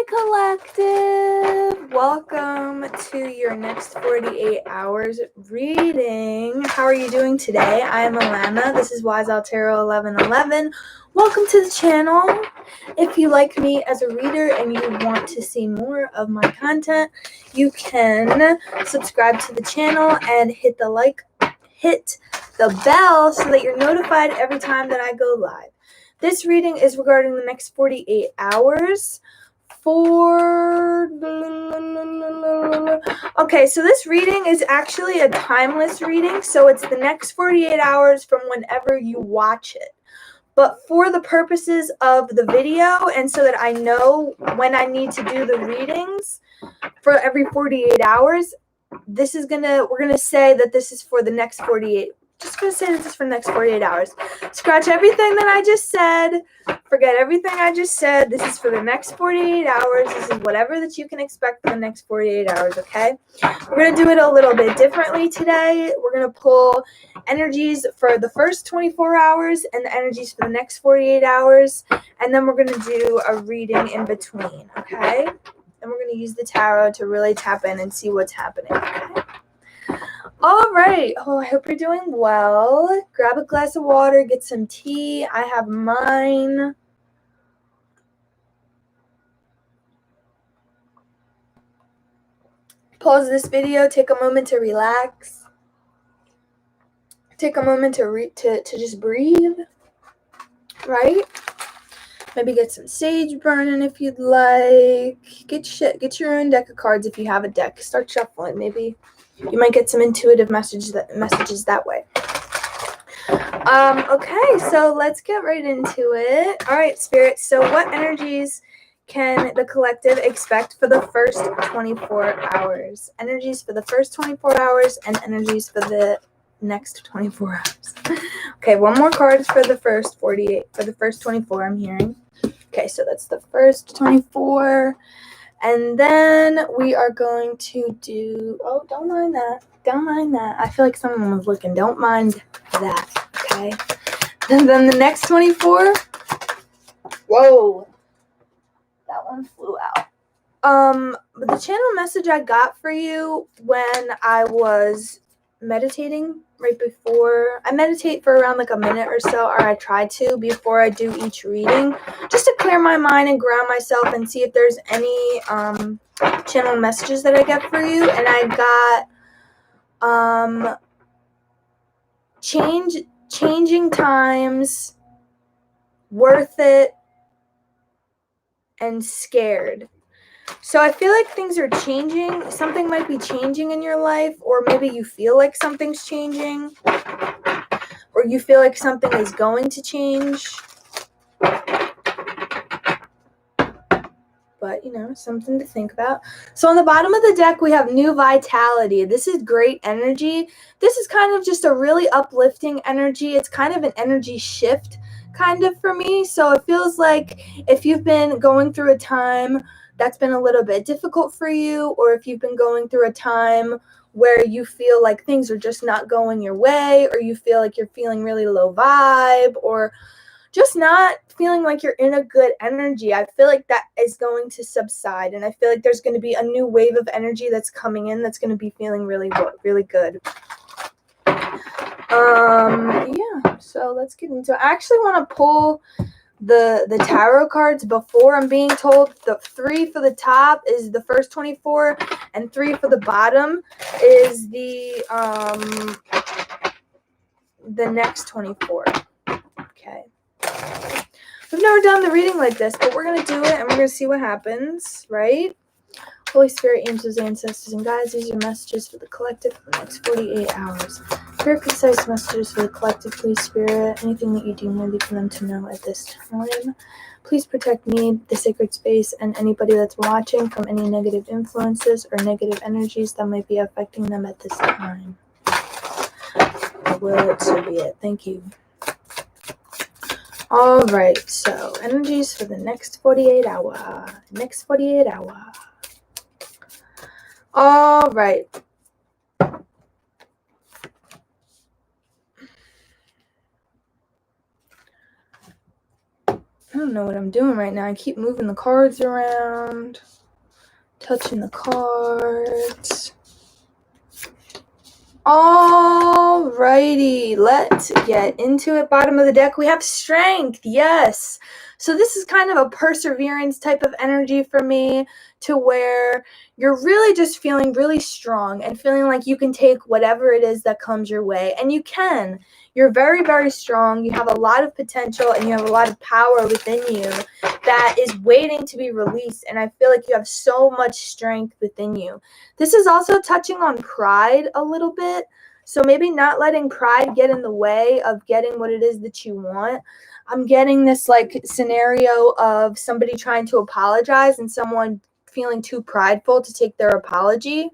Collective, welcome to your next 48 hours reading. How are you doing today? I am Alana. This is Wise Owl Tarot 1111. Welcome to the channel. If you like me as a reader and you want to see more of my content, you can subscribe to the channel and hit the bell so that you're notified every time that I go live. This reading is regarding the next 48 hours. Okay, so this reading is actually a timeless reading, so it's the next 48 hours from whenever you watch it. But for the purposes of the video, and so that I know when I need to do the readings for every 48 hours, we're gonna say that this is for the next 48. Just gonna say this is for the next 48 hours. Scratch everything that I just said. Forget everything I just said. This is for the next 48 hours. This is whatever that you can expect for the next 48 hours, okay? We're going to do it a little bit differently today. We're going to pull energies for the first 24 hours and the energies for the next 48 hours. And then we're going to do a reading in between, okay? And we're going to use the tarot to really tap in and see what's happening, okay? All right. Oh, I hope you're doing well. Grab a glass of water, get some tea. I have mine. Pause this video. Take a moment to relax. Take a moment to just breathe. Right? Maybe get some sage burning if you'd like. Get your own deck of cards if you have a deck. Start shuffling. Maybe you might get some intuitive messages that way. Okay, so let's get right into it. All right, Spirit. So what energies can the collective expect for the first 24 hours? Energies for the first 24 hours and energies for the next 24 hours. Okay, one more card for the first 48. For the first 24, I'm hearing. Okay, so that's the first 24. And then we are going to do... Oh, don't mind that. Don't mind that. I feel like someone was looking. Don't mind that, okay? And then the next 24... Whoa. That one flew out. The channel message I got for you when I was meditating right before... I meditate for around like a minute or so, or I try to, before I do each reading, just to clear my mind and ground myself and see if there's any channel messages that I get for you. And I got changing times, worth it, and scared. So I feel like things are changing. Something might be changing in your life, or maybe you feel like something's changing, or you feel like something is going to change. But, something to think about. So on the bottom of the deck, we have new vitality. This is great energy. This is kind of just a really uplifting energy. It's kind of an energy shift kind of for me. So it feels like if you've been going through a time that's been a little bit difficult for you, or if you've been going through a time where you feel like things are just not going your way, or you feel like you're feeling really low vibe, or just not feeling like you're in a good energy, I feel like that is going to subside, and I feel like there's going to be a new wave of energy that's coming in that's going to be feeling really, really good. Yeah, so let's get into it. I actually want to pull the tarot cards before I'm being told. The 3 for the top is the first 24, and 3 for the bottom is the next 24. Okay. We've never done the reading like this, but we're going to do it, and we're going to see what happens, right? Holy Spirit, angels, ancestors, and guides, these are messages for the collective for the next 48 hours. Very concise messages for the collective, please, Spirit. Anything that you deem worthy for them to know at this time. Please protect me, the sacred space, and anybody that's watching from any negative influences or negative energies that might be affecting them at this time. Will it so be it. Thank you. All right, so energies for the next 48 hour. Next 48 hour. All right. don't know what I'm doing right now. I keep moving the cards around, touching the cards. Alrighty, let's get into it. Bottom of the deck, we have strength. Yes. So this is kind of a perseverance type of energy for me, to where you're really just feeling really strong and feeling like you can take whatever it is that comes your way. And you can. You're very, very strong. You have a lot of potential and you have a lot of power within you that is waiting to be released. And I feel like you have so much strength within you. This is also touching on pride a little bit. So maybe not letting pride get in the way of getting what it is that you want. I'm getting this like scenario of somebody trying to apologize and someone feeling too prideful to take their apology.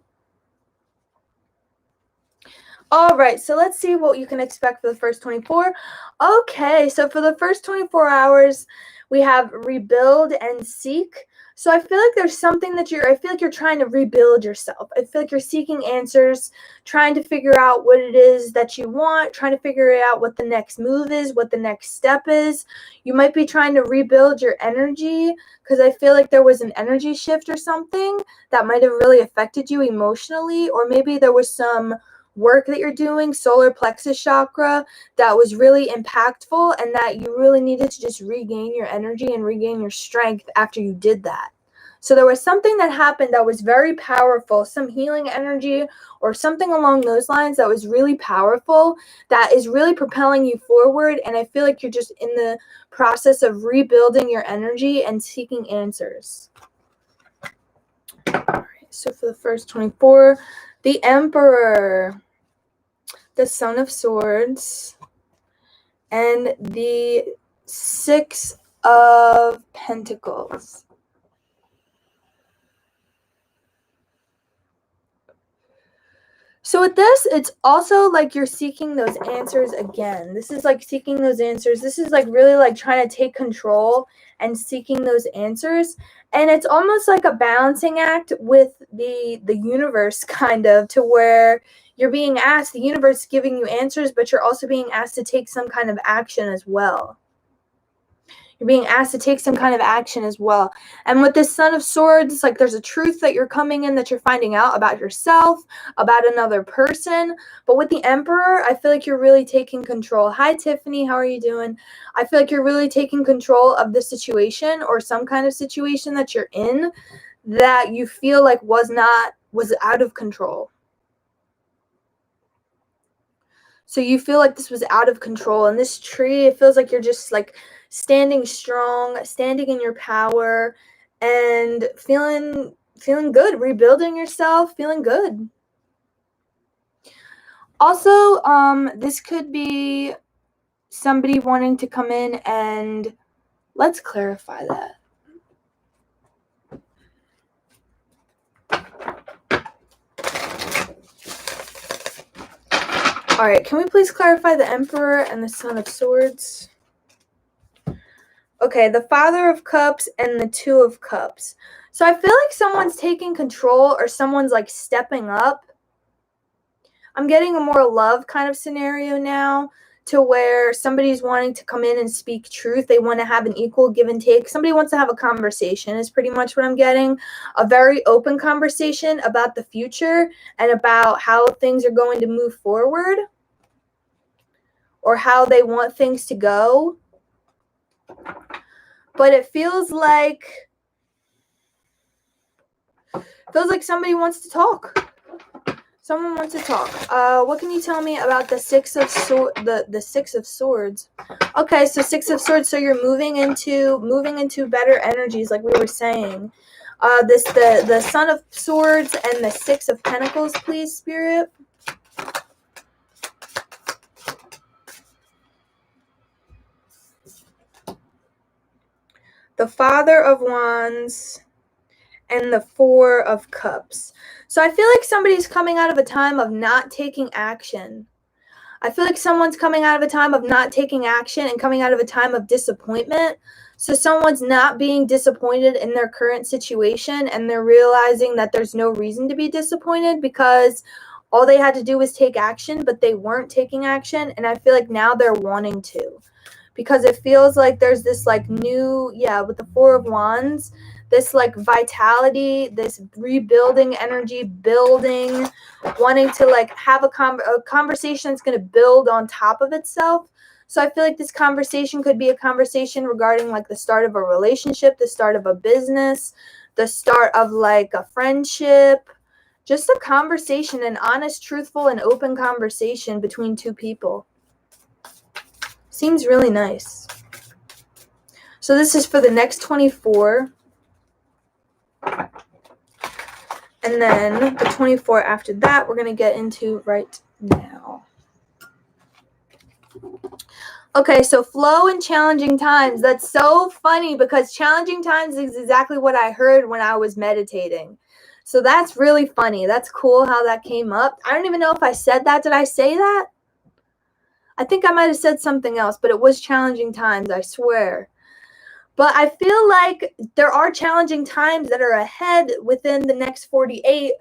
All right, so let's see what you can expect for the first 24. Okay, so for the first 24 hours, we have rebuild and seek. So I feel like there's something that I feel like you're trying to rebuild yourself. I feel like you're seeking answers, trying to figure out what it is that you want, trying to figure out what the next move is, what the next step is. You might be trying to rebuild your energy, because I feel like there was an energy shift or something that might have really affected you emotionally, or maybe there was some work that you're doing, solar plexus chakra, that was really impactful and that you really needed to just regain your energy and regain your strength after you did that. So there was something that happened that was very powerful, some healing energy or something along those lines that was really powerful, that is really propelling you forward. And I feel like you're just in the process of rebuilding your energy and seeking answers. All right, so for the first 24, the Emperor, the Son of Swords, and the Six of Pentacles. So with this, it's also like you're seeking those answers again. This is like seeking those answers. This is like really like trying to take control and seeking those answers. And it's almost like a balancing act with the universe, kind of, to where you're being asked, the universe is giving you answers, but you're also being asked to take some kind of action as well. You're being asked to take some kind of action as well. And with this Son of Swords, it's like there's a truth that you're coming in, that you're finding out about yourself, about another person. But with the Emperor, I feel like you're really taking control. Hi, Tiffany. How are you doing? I feel like you're really taking control of the situation, or some kind of situation that you're in that you feel like was out of control. So you feel like this was out of control. And this tree, it feels like you're just like standing strong, standing in your power, and feeling good, rebuilding yourself, feeling good. Also, this could be somebody wanting to come in, and let's clarify that. All right, can we please clarify the Emperor and the Son of Swords? Okay, the Father of Cups and the Two of Cups. So I feel like someone's taking control, or someone's like stepping up. I'm getting a more love kind of scenario now, to where somebody's wanting to come in and speak truth. They want to have an equal give and take. Somebody wants to have a conversation is pretty much what I'm getting. A very open conversation about the future and about how things are going to move forward, or how they want things to go. But it feels like somebody wants to talk. Someone wants to talk. What can you tell me about the Six of the Six of Swords? Okay, so Six of Swords. So you're moving into better energies, like we were saying. The Son of Swords and the Six of Pentacles, please, Spirit. The Father of Wands and the Four of Cups. So I feel like somebody's coming out of a time of not taking action. I feel like someone's coming out of a time of not taking action and coming out of a time of disappointment. So someone's not being disappointed in their current situation, and they're realizing that there's no reason to be disappointed, because all they had to do was take action, but they weren't taking action. And I feel like now they're wanting to. because it feels like there's this like new, with the Four of Wands, this like vitality, this rebuilding energy, building, wanting to like have a conversation that's going to build on top of itself. So I feel like this conversation could be a conversation regarding like the start of a relationship, the start of a business, the start of like a friendship, just a conversation, an honest, truthful, and open conversation between two people. Seems really nice. So this is for the next 24. And then the 24 after that, we're going to get into right now. Okay, so flow and challenging times. That's so funny because challenging times is exactly what I heard when I was meditating. So that's really funny. That's cool how that came up. I don't even know if I said that. Did I say that? I think I might have said something else, but it was challenging times, I swear. But I feel like there are challenging times that are ahead within the next 48,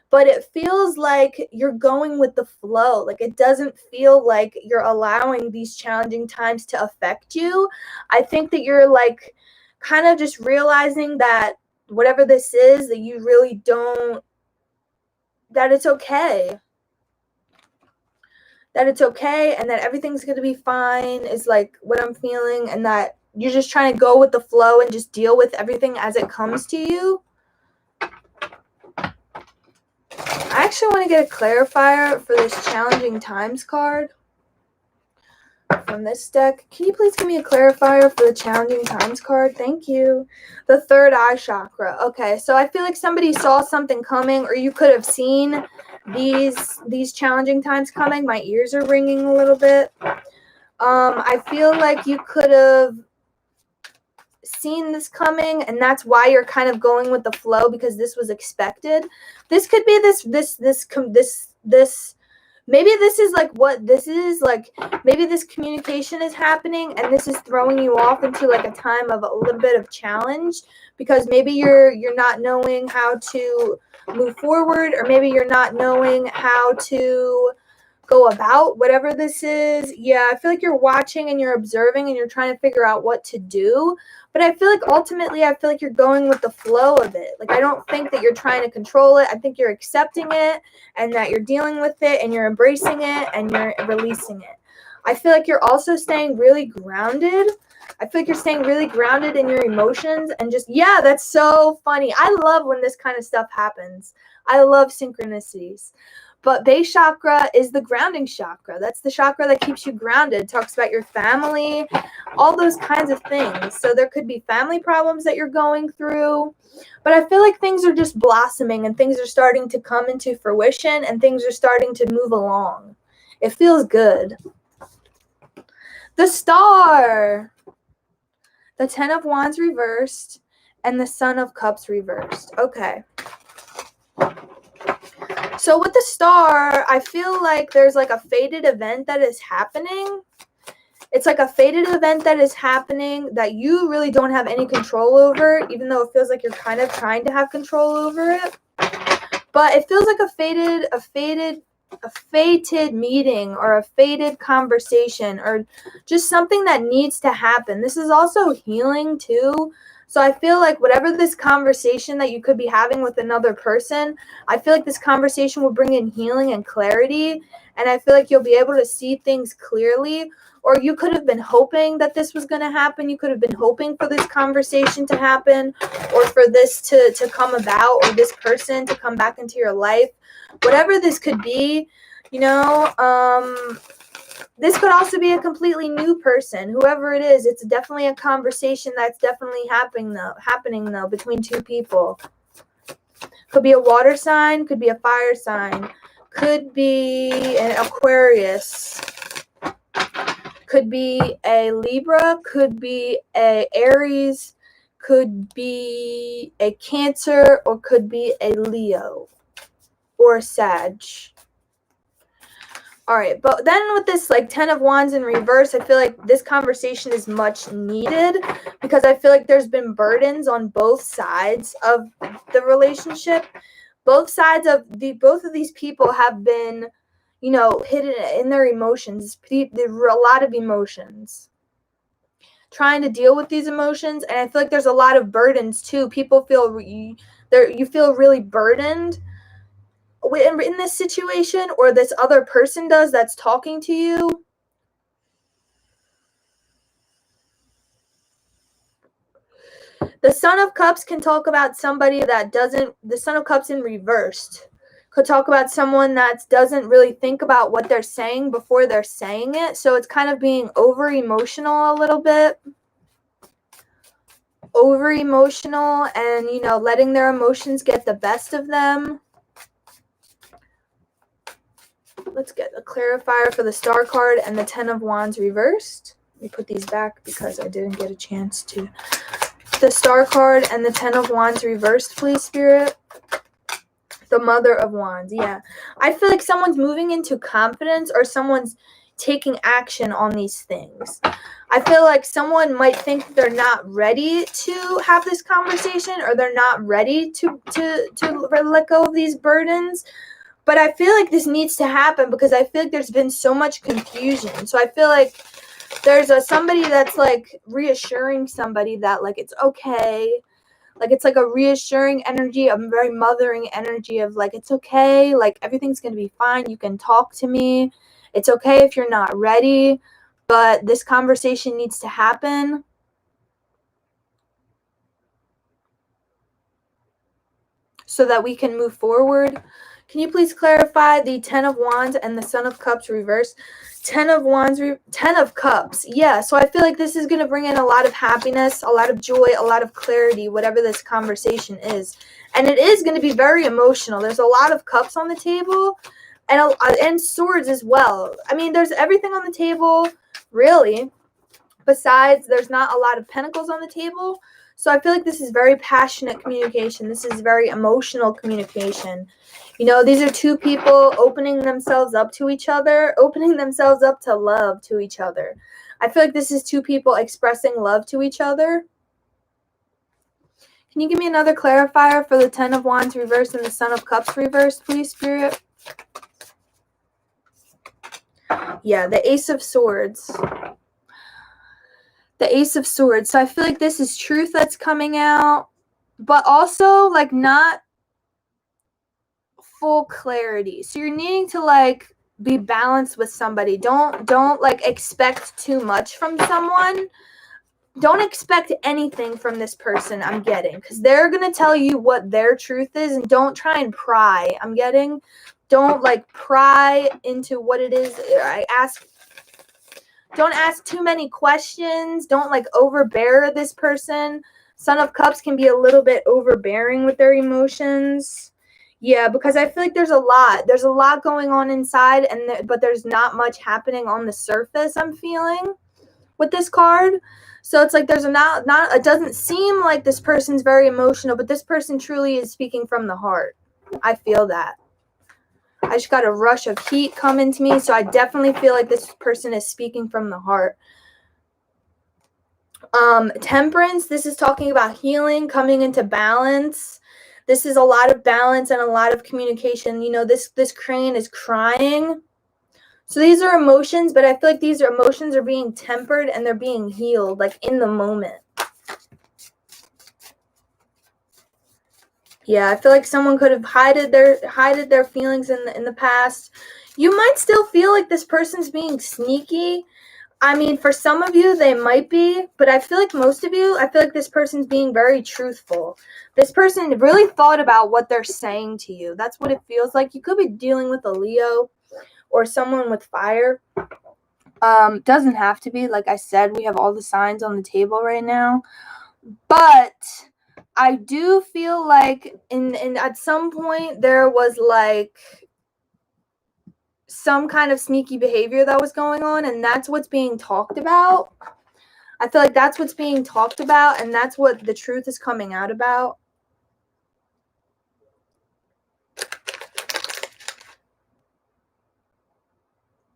but it feels like you're going with the flow. Like it doesn't feel like you're allowing these challenging times to affect you. I think that you're like kind of just realizing that whatever this is, that you really don't, that it's okay. That it's okay and that everything's going to be fine is like what I'm feeling, and that you're just trying to go with the flow and just deal with everything as it comes to you. I actually want to get a clarifier for this challenging times card from this deck. Can you please give me a clarifier for the challenging times card? Thank you. The third eye chakra. Okay, so I feel like somebody saw something coming, or you could have seen these challenging times coming. My ears are ringing a little bit. I feel like you could have seen this coming, and that's why you're kind of going with the flow, because this was expected. This could be this maybe this is like what this is like. Maybe this communication is happening and this is throwing you off into like a time of a little bit of challenge, because maybe you're not knowing how to move forward, or maybe you're not knowing how to go about whatever this is. I feel like you're watching and you're observing and you're trying to figure out what to do. But I feel like ultimately, I feel like you're going with the flow of it. Like, I don't think that you're trying to control it. I think you're accepting it, and that you're dealing with it, and you're embracing it, and you're releasing it. I feel like you're also staying really grounded. I feel like you're staying really grounded in your emotions, and just, that's so funny. I love when this kind of stuff happens. I love synchronicities. But base chakra is the grounding chakra. That's the chakra that keeps you grounded. It talks about your family, all those kinds of things. So there could be family problems that you're going through. But I feel like things are just blossoming, and things are starting to come into fruition, and things are starting to move along. It feels good. The Star. The Ten of Wands reversed, and the Son of Cups reversed. Okay. So with the Star, I feel like there's like a fated event that is happening. It's like a fated event that is happening that you really don't have any control over, even though it feels like you're kind of trying to have control over it. But it feels like a fated meeting, or a fated conversation, or just something that needs to happen. This is also healing too. So I feel like whatever this conversation that you could be having with another person, I feel like this conversation will bring in healing and clarity. And I feel like you'll be able to see things clearly. Or you could have been hoping that this was going to happen. You could have been hoping for this conversation to happen, or for this to come about, or this person to come back into your life. Whatever this could be, this could also be a completely new person. Whoever it is, it's definitely a conversation that's definitely happening though between two people. Could be a water sign, could be a fire sign, could be an Aquarius, could be a Libra, could be a Aries, could be a Cancer, or could be a Leo or a Sag. All right, but then with this like Ten of Wands in reverse, I feel like this conversation is much needed, because I feel like there's been burdens on both sides of the relationship. Both of these people have been, hidden in their emotions. There were a lot of emotions. trying to deal with these emotions. And I feel like there's a lot of burdens too. People feel you feel really burdened in this situation, or this other person does that's talking to you. The Son of Cups can talk about somebody that doesn't, the Son of Cups in reversed could talk about someone that doesn't really think about what they're saying before they're saying it. So it's kind of being over emotional a little bit. Over emotional and, you know, letting their emotions get the best of them. Let's get a clarifier for the Star card and the Ten of Wands reversed. Let me put these back because I didn't get a chance to. The Star card and the Ten of Wands reversed, please, Spirit. The Mother of Wands, yeah. I feel like someone's moving into confidence, or someone's taking action on these things. I feel like someone might think they're not ready to have this conversation, or they're not ready to let go of these burdens. But I feel like this needs to happen because I feel like there's been so much confusion. So I feel like there's somebody that's like reassuring somebody that like it's okay. Like it's like a reassuring energy, a very mothering energy of like, it's okay. Like everything's going to be fine. You can talk to me. It's okay if you're not ready, but this conversation needs to happen. So that we can move forward. Can you please clarify the Ten of Wands and the Son of Cups reverse? Ten of Wands, Ten of Cups. Yeah, so I feel like this is going to bring in a lot of happiness, a lot of joy, a lot of clarity, whatever this conversation is. And it is going to be very emotional. There's a lot of cups on the table and swords as well. I mean, there's everything on the table, really. Besides, there's not a lot of pentacles on the table. So I feel like this is very passionate communication. This is very emotional communication. You know, these are two people opening themselves up to each other, opening themselves up to love to each other. I feel like this is two people expressing love to each other. Can you give me another clarifier for the Ten of Wands reverse and the Son of Cups reverse, please, Spirit? Yeah, the Ace of Swords. The Ace of Swords. So I feel like this is truth that's coming out, but also like not full clarity. So you're needing to like be balanced with somebody. Don't like expect too much from someone. Don't expect anything from this person, I'm getting, because they're going to tell you what their truth is, and don't try and pry. I'm getting, don't like pry into what it is. Don't ask too many questions. Don't like overbear this person. Son of Cups can be a little bit overbearing with their emotions. Yeah, because I feel like there's a lot going on inside, but there's not much happening on the surface, I'm feeling, with this card. So it's like there's not it doesn't seem like this person's very emotional, but this person truly is speaking from the heart. I feel that. I just got a rush of heat coming to me, so I definitely feel like this person is speaking from the heart. Temperance, this is talking about healing, coming into balance. This is a lot of balance and a lot of communication. You know, this crane is crying. So these are emotions, but I feel like these emotions are being tempered and they're being healed, like in the moment. Yeah, I feel like someone could have hided their feelings in the past. You might still feel like this person's being sneaky. I mean, for some of you, they might be, but I feel like most of you, I feel like this person's being very truthful. This person really thought about what they're saying to you. That's what it feels like. You could be dealing with a Leo or someone with fire. Doesn't have to be. Like I said, we have all the signs on the table right now. But I do feel like at some point there was like some kind of sneaky behavior that was going on, and that's what's being talked about. I feel like that's what's being talked about, and that's what the truth is coming out about.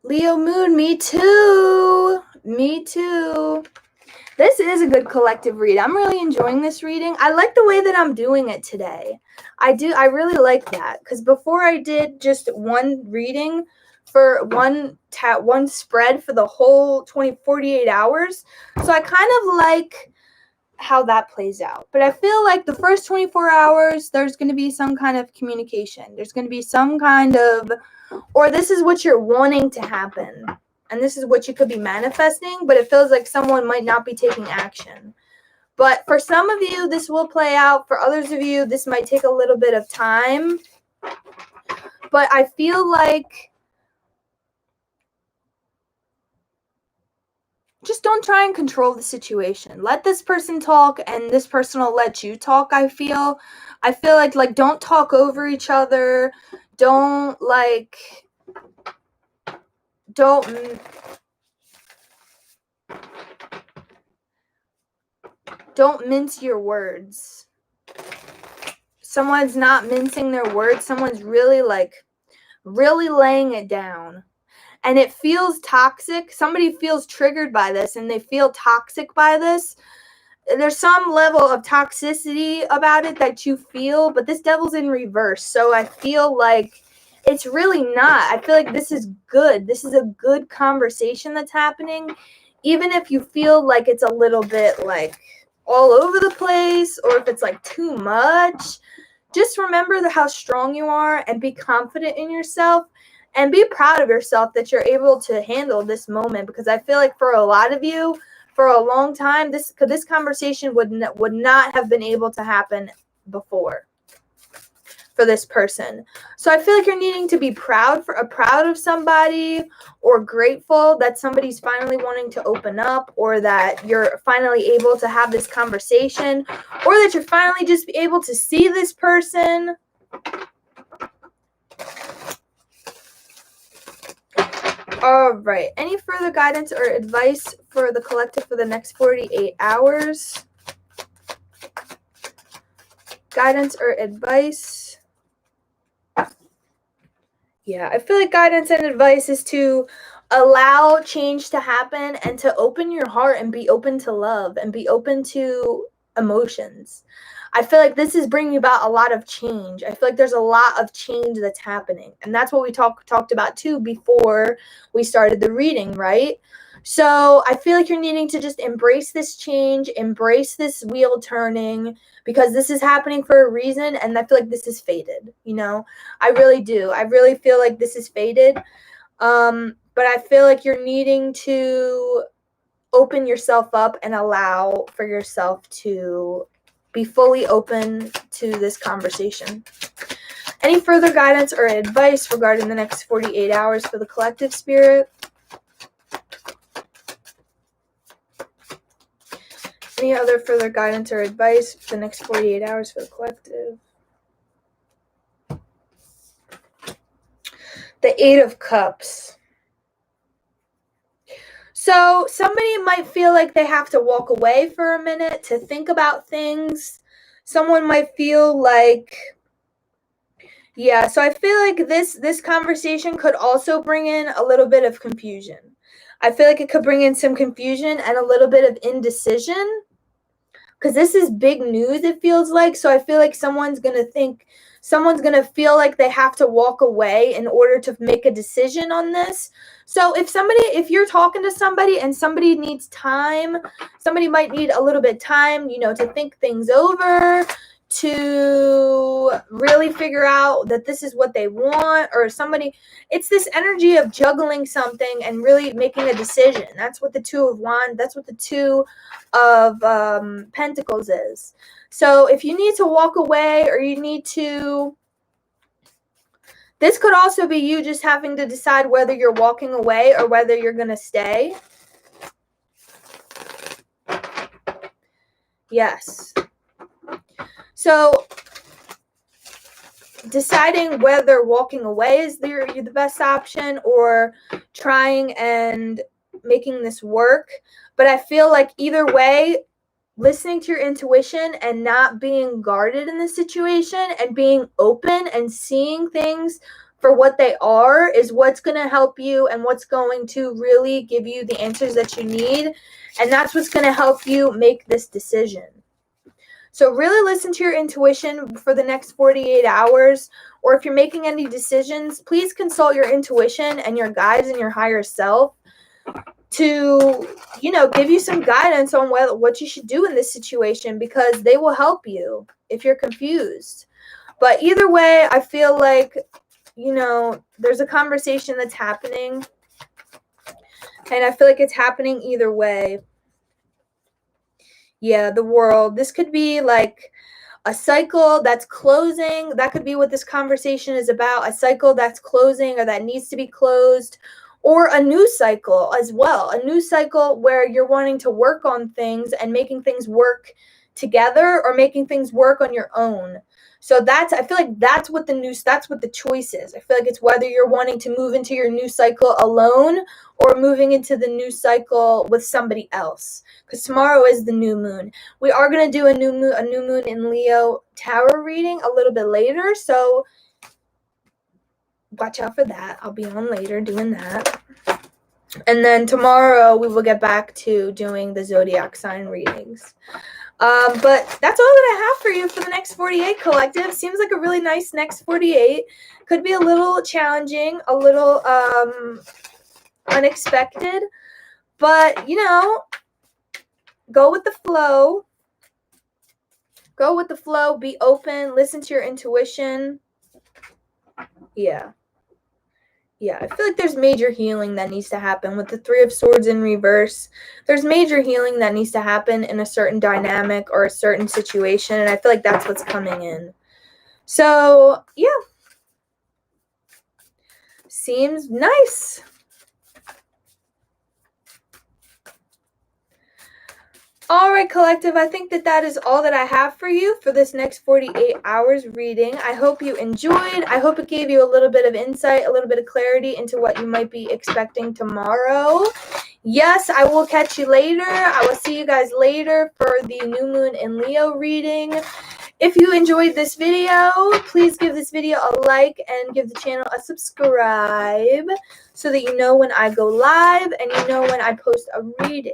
Leo Moon, me too. Me too. This is a good collective read. I'm really enjoying this reading. I like the way that I'm doing it today. I really like that, because before I did just one reading for one spread for the whole 48 hours. So I kind of like how that plays out. But I feel like the first 24 hours, there's going to be some kind of communication. There's going to be some kind of, or this is what you're wanting to happen. And this is what you could be manifesting, but it feels like someone might not be taking action. But for some of you, this will play out. For others of you, this might take a little bit of time. But I feel like just don't try and control the situation. Let this person talk, and this person will let you talk. I feel like don't talk over each other. Don't mince your words. Someone's not mincing their words. Someone's really laying it down. And it feels toxic. Somebody feels triggered by this and they feel toxic by this. There's some level of toxicity about it that you feel, but this devil's in reverse. So I feel like it's really not. I feel like this is good. This is a good conversation that's happening. Even if you feel like it's a little bit like all over the place, or if it's like too much, just remember how strong you are and be confident in yourself. And be proud of yourself that you're able to handle this moment, because I feel like for a lot of you, for a long time, this conversation would not have been able to happen before for this person. So I feel like you're needing to be proud of somebody, or grateful that somebody's finally wanting to open up, or that you're finally able to have this conversation, or that you're finally just able to see this person. All right. Any further guidance or advice for the collective for the next 48 hours? Guidance or advice? Yeah, I feel like guidance and advice is to allow change to happen and to open your heart and be open to love and be open to emotions. I feel like this is bringing about a lot of change. I feel like there's a lot of change that's happening. And that's what we talked about too before we started the reading, right? So I feel like you're needing to just embrace this change, embrace this wheel turning, because this is happening for a reason. And I feel like this is fated, I really do. I really feel like this is fated. But I feel like you're needing to open yourself up and allow for yourself to be fully open to this conversation. Any further guidance or advice regarding the next 48 hours for the collective, Spirit? Any other further guidance or advice for the next 48 hours for the collective? The Eight of Cups. So somebody might feel like they have to walk away for a minute to think about things. Someone might feel like, yeah, so I feel like this conversation could also bring in a little bit of confusion. I feel like it could bring in some confusion and a little bit of indecision, because this is big news, it feels like. So I feel like someone's going to feel like they have to walk away in order to make a decision on this. So if you're talking to somebody and somebody needs time, somebody might need a little bit of time, to think things over, to really figure out that this is what they want, or it's this energy of juggling something and really making a decision. That's what the Two of Wands, that's what the Two of Pentacles is. So if you need to walk away, or you need to, this could also be you just having to decide whether you're walking away or whether you're going to stay. Yes. So deciding whether walking away is the best option, or trying and making this work. But I feel like either way, listening to your intuition and not being guarded in this situation and being open and seeing things for what they are is what's going to help you, and what's going to really give you the answers that you need. And that's what's going to help you make this decision. So really listen to your intuition for the next 48 hours, or if you're making any decisions, please consult your intuition and your guides and your higher self to, give you some guidance on what you should do in this situation, because they will help you if you're confused. But either way, I feel like, there's a conversation that's happening, and I feel like it's happening either way. Yeah, the world. This could be like a cycle that's closing. That could be what this conversation is about. A cycle that's closing or that needs to be closed, or a new cycle as well. A new cycle where you're wanting to work on things and making things work together, or making things work on your own. So I feel like that's what the choice is. I feel like it's whether you're wanting to move into your new cycle alone, or moving into the new cycle with somebody else. Because tomorrow is the new moon. We are going to do a new moon in Leo tarot reading a little bit later, so watch out for that. I'll be on later doing that. And then tomorrow we will get back to doing the zodiac sign readings. But that's all that I have for you for the next 48, collective. Seems like a really nice next 48. Could be a little challenging, a little unexpected, but go with the flow. Go with the flow. Be open. Listen to your intuition. Yeah, I feel like there's major healing that needs to happen with the Three of Swords in reverse. There's major healing that needs to happen in a certain dynamic or a certain situation, and I feel like that's what's coming in. So, yeah. Seems nice. All right, collective, I think that is all that I have for you for this next 48 hours reading. I hope you enjoyed. I hope it gave you a little bit of insight, a little bit of clarity into what you might be expecting tomorrow. Yes, I will catch you later. I will see you guys later for the new moon in Leo reading. If you enjoyed this video, please give this video a like and give the channel a subscribe so that you know when I go live and you know when I post a reading.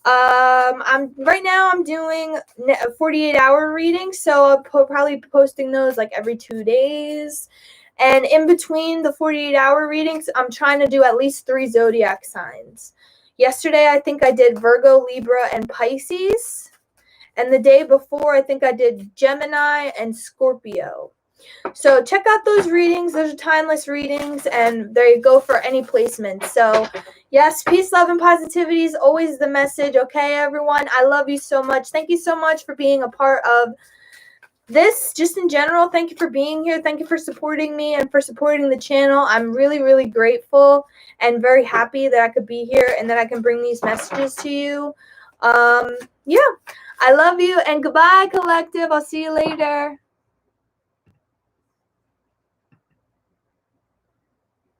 I'm doing a 48-hour reading, so I'll probably be posting those like every 2 days. And in between the 48-hour readings, I'm trying to do at least 3 zodiac signs. Yesterday, I think I did Virgo, Libra, and Pisces. And the day before, I think I did Gemini and Scorpio. So check out those readings. Those are timeless readings, and there you go for any placement. So yes, peace, love, and positivity is always the message. Okay, everyone, I love you so much. Thank you so much for being a part of this, just in general. Thank you for being here. Thank you for supporting me and for supporting the channel. I'm really, really grateful and very happy that I could be here and that I can bring these messages to you. Yeah, I love you, and goodbye, collective. I'll see you later.